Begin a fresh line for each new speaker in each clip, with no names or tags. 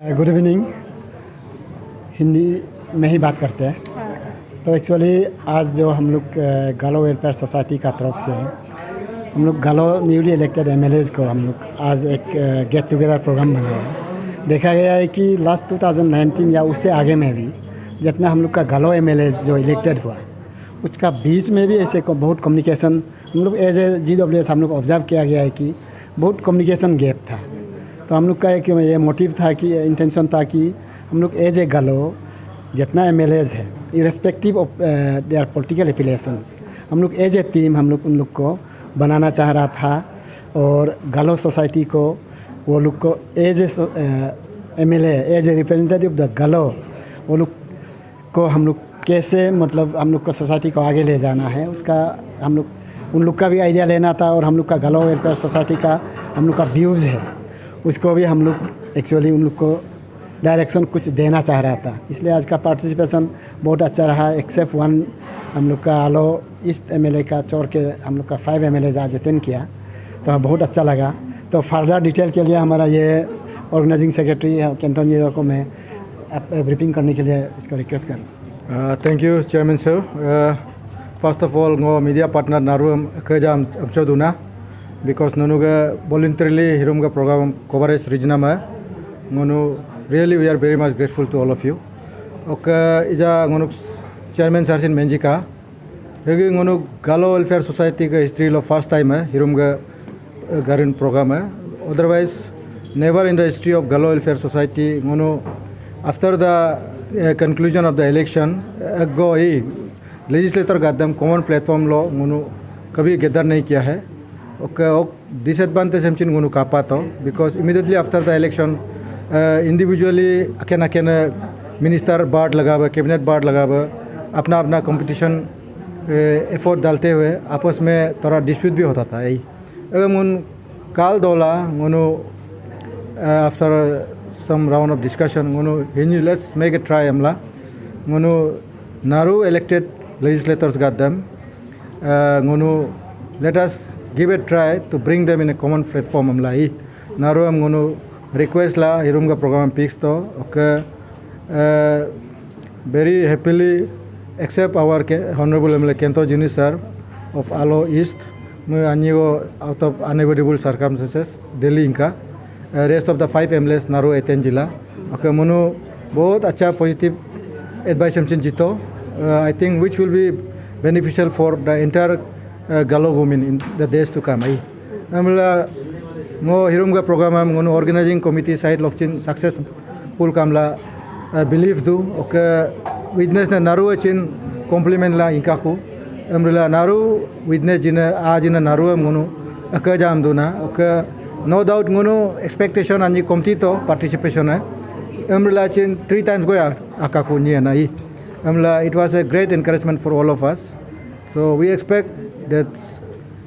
Good evening. Hindi में ही बात करते हैं। तो एक्चुअली आज जो हम लोग गालो वेलफेयर सोसाइटी का तरफ से हम लोग गालो न्यूली इलेक्टेड एमएलएज को हम लोग आज एक गेट टुगेदर प्रोग्राम बनाया है। देखा गया है कि लास्ट 2019 या उससे आगे में भी जितना हम लोग का गालो एमएलएज जो इलेक्टेड हुआ उसका बीच में भी ऐसे को बहुत कम्युनिकेशन हम लोग एज ए GWS हम लोग ऑब्जर्व किया गया है कि बहुत कम्युनिकेशन गैप था। तो हम लोग का एक ये मोटिव था कि इंटेंशन था कि हम लोग एज ए गालो जितना एमएलएज है irrespective of their political affiliations हम लोग एज ए टीम हम लोग उन लोग को बनाना चाह रहा था और गालो सोसाइटी को वो लोग को as a MLA as a representative of the Galo वो लोग को हम लोग कैसे मतलब हम लोग को सोसाइटी को आगे ले जाना है उसका हम लोग उन लोग का भी आइडिया लेना था और हम लोग का गालो वेलफेयर सोसाइटी का हम लोग का व्यूज़ है उसको भी हम लोग एक्चुअली उन लोग को डायरेक्शन कुछ देना चाह रहा था। इसलिए आज का पार्टिसिपेशन बहुत अच्छा रहा एक्सेप्ट वन हम लोग का आलो ईस्ट एमएलए का छोड़ के हम लोग का 5 एमएलए आज अटेंड किया तो बहुत अच्छा लगा। तो फर्दर डिटेल के लिए हमारा ये ऑर्गेनाइजिंग सेक्रेटरी कैंटन जी को मैं ब्रीफिंग करने के लिए इसको रिक्वेस्ट कर रहा हूँ।
Thank you, Chairman sir. First of all, ngo media partner naruam kerja amchoduna because nonuga voluntarily hirumga program coverage region ma ngono really we are very much grateful to all of you. Okay, ija ngono Chairman sir sin menjika hege ngono Galo Welfare Society ka history lo first time hirumga garin program otherwise never in the history of Galo Welfare Society ngono after the conclusion of the election go legislator gaddam common platform lo ngono kabhi gather nahi kiya hai okay disadvantage हमचिन ngono kapato because immediately after the election individually akena minister बाट लगावा cabinet बाट लगावा अपना अपना competition effort डालते हुए आपस में थोड़ा डिस्प्यूट भी होता था यही अगर मुन काल Daula ngono after some round of discussion ngono let's make a try amla ngono naru elected legislators got them ngono let us give a try to bring them in a common platform amla hi naru am ngono request la hirumga program picks to okay very happily accept our honorable MLA Kento Jini sir of Alo East mu anigo out of unavoidable circumstances Delhi inka rest of the 5 MLAs naru eten jila okay mono bahut acha positive advice हमचिन jito I think which will be beneficial for the entire Galo women in the days to come ai amla ngo hirumga program am ngono organizing committee side lokchin successful kamla believe do okay witness na naru chin compliment la inkaku amla naru witness jina ajina naru am ngono akajam do na okay no doubt ngono expectation anji komti to participation hai amla chin 3 times goya akaku ni na hi amla it was a great encouragement for all of us so we expect that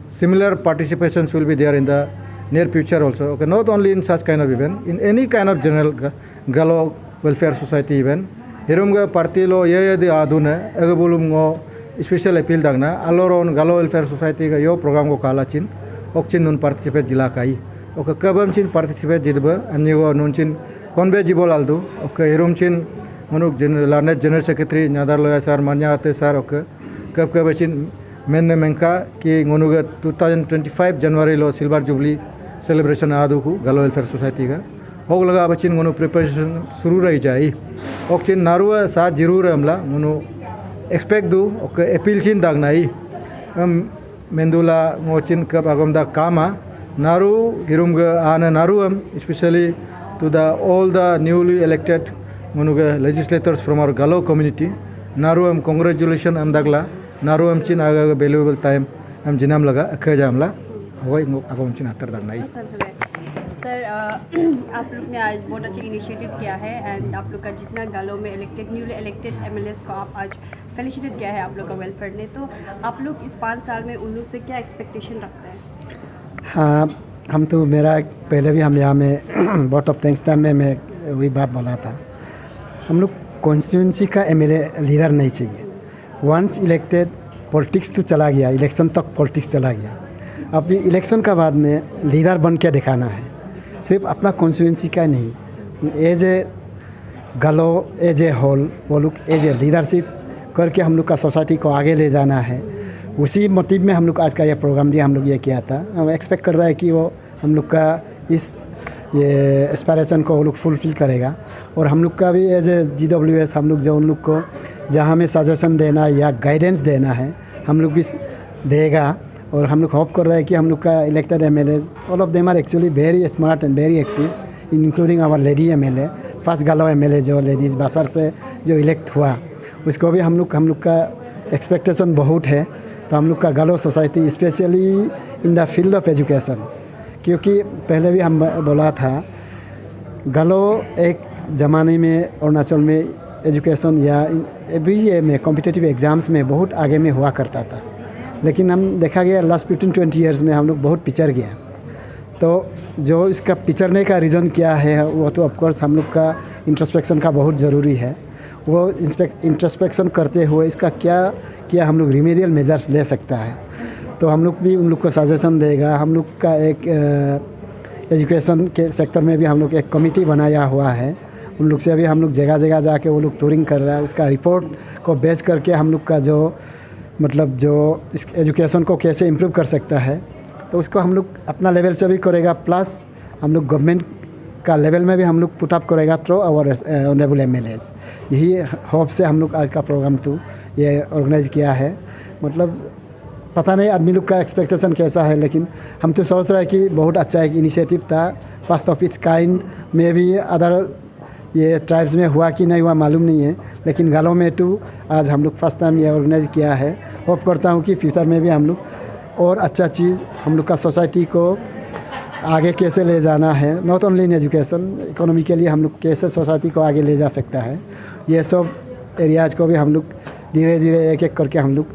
similar participations will be there in the near future also okay not only in such kind of event in any kind of general Galo welfare society event hirumga party lo ye de aduna agabulum ngo special appeal dagna aloron Galo welfare society ga yo program ko kala chin okchin nun participate jila kai okay kabam chin participate jidba anigo nun chin conve jibol aldu okay hirum chin monuk general secretary nyadar loya sir manya ate sir okay kab chin men menka ki ngonuga 2025 January lo silver jubilee celebration adu ku Galo welfare society ga hog laga bachin ngonu preparation shuru rahi jai okchin narua sa jirur amla ngonu expect do okay appeal chin dagnai mendula ngochin kab agam da kama naru hirumga ana naruam especially to the all the newly elected ngonuga legislators from our Galo community naruam congratulations am dagla naruam chin aga valuable time am jinam laga akhajamla होय अब चिन हतर दंग नहीं
sir आप लोग ने आज बहुत अच्छा इनिशिएटिव किया है एंड आप लोग का जितना गालो में न्यूली इलेक्टेड एमएलएस को आप आज फेलिसिटेट किया है आप लोग का वेलफेयर ने तो आप लोग इस 5 साल में उन लोग से क्या एक्सपेक्टेशन रखते हैं?
हाँ हम तो मेरा पहले भी हम यहाँ में बोर्ड ऑफ थैंक्स टाइम में मैं वही बात बोला था हम लोग कॉन्स्टिट्यूंसी का एमएलए लीडर नहीं चाहिए वंस इलेक्टेड पॉलिटिक्स तो चला गया इलेक्शन तक पॉलिटिक्स चला गया अभी इलेक्शन का बाद में लीडर बन के दिखाना है सिर्फ अपना कॉन्स्टिट्यूंसी का नहीं एज ए गालो एज ए होल वो लोग एज ए लीडरशिप करके हम लोग का सोसाइटी को आगे ले जाना है। उसी मोटिव में हम लोग आज का ये प्रोग्राम भी हम लोग ये किया था। हम एक्सपेक्ट कर रहा है कि वो हम लोग का इस ये एस्पायरेशन को वो लोग फुलफिल करेगा। और हम लोग का भी एज ए GWS हम लोग जो उन लोग को जहाँ हमें सजेशन देना या गाइडेंस देना है हम लोग भी देगा। और हम लोग होप कर रहे हैं कि हम लोग का elected MLAs all of them are actually very smart and very active, including our lady MLA, first Galo MLA जो लेडीज़ बासर से जो इलेक्ट हुआ, उसको भी हम लोग का एक्सपेक्टेशन बहुत है। तो हम लोग का गालो society specially in the field of education, क्योंकि पहले भी हम बोला था गालो एक ज़माने में अरुणाचल में एजुकेशन या एवरी ईयर में कॉम्पिटिटिव एग्ज़ाम्स में बहुत आगे में हुआ करता था। लेकिन हम देखा गया लास्ट 15-20 ईयर्स में हम लोग बहुत पिछड़ गया। तो जो इसका पिछड़ने का रीज़न क्या है वो तो ऑफकोर्स हम लोग का इंट्रोस्पेक्शन का बहुत ज़रूरी है। वो इंट्रोस्पेक्शन करते हुए इसका क्या हम लोग रिमेडियल मेजर्स ले सकता है। तो हम लोग भी उन लोग को सजेशन देगा। हम लोग का एक एजुकेशन के सेक्टर में भी हम लोग एक कमेटी बनाया हुआ है। उन लोग से अभी हम लोग जगह जगह जाके वो लोग टूरिंग कर रहा है। उसका रिपोर्ट को बेस करके हम लोग का जो इस एजुकेशन को कैसे इम्प्रूव कर सकता है तो उसको हम लोग अपना लेवल से भी करेगा, प्लस हम लोग गवर्नमेंट का लेवल में भी हम लोग पुट अप करेगा थ्रू आवर ऑनरेबल MLAs। यही होप से हम लोग आज का प्रोग्राम तो ये ऑर्गेनाइज किया है। मतलब पता नहीं आदमी लोग का एक्सपेक्टेशन कैसा है, लेकिन हम तो सोच रहे हैं कि बहुत अच्छा एक इनिशिएटिव था, फर्स्ट ऑफ इट्स काइंड में भी अदर ये ट्राइब्स में हुआ कि नहीं हुआ मालूम नहीं है, लेकिन गालो में तो आज हम लोग फर्स्ट टाइम ये ऑर्गेनाइज किया है। होप करता हूँ कि फ्यूचर में भी हम लोग और अच्छा चीज़ हम लोग का सोसाइटी को आगे कैसे ले जाना है, not only in education, economically हम लोग कैसे सोसाइटी को आगे ले जा सकता है, ये सब एरियाज़ को भी हम लोग धीरे धीरे एक एक करके हम लोग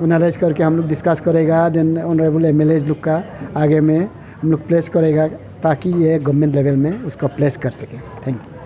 एनालाइज करके हम लोग डिस्कस करेगा। देन ऑनरेबल MLAs लोग का आगे में हम लोग प्लेस करेगा ताकि ये गवर्नमेंट लेवल में उसको प्लेस कर सके। Thank you.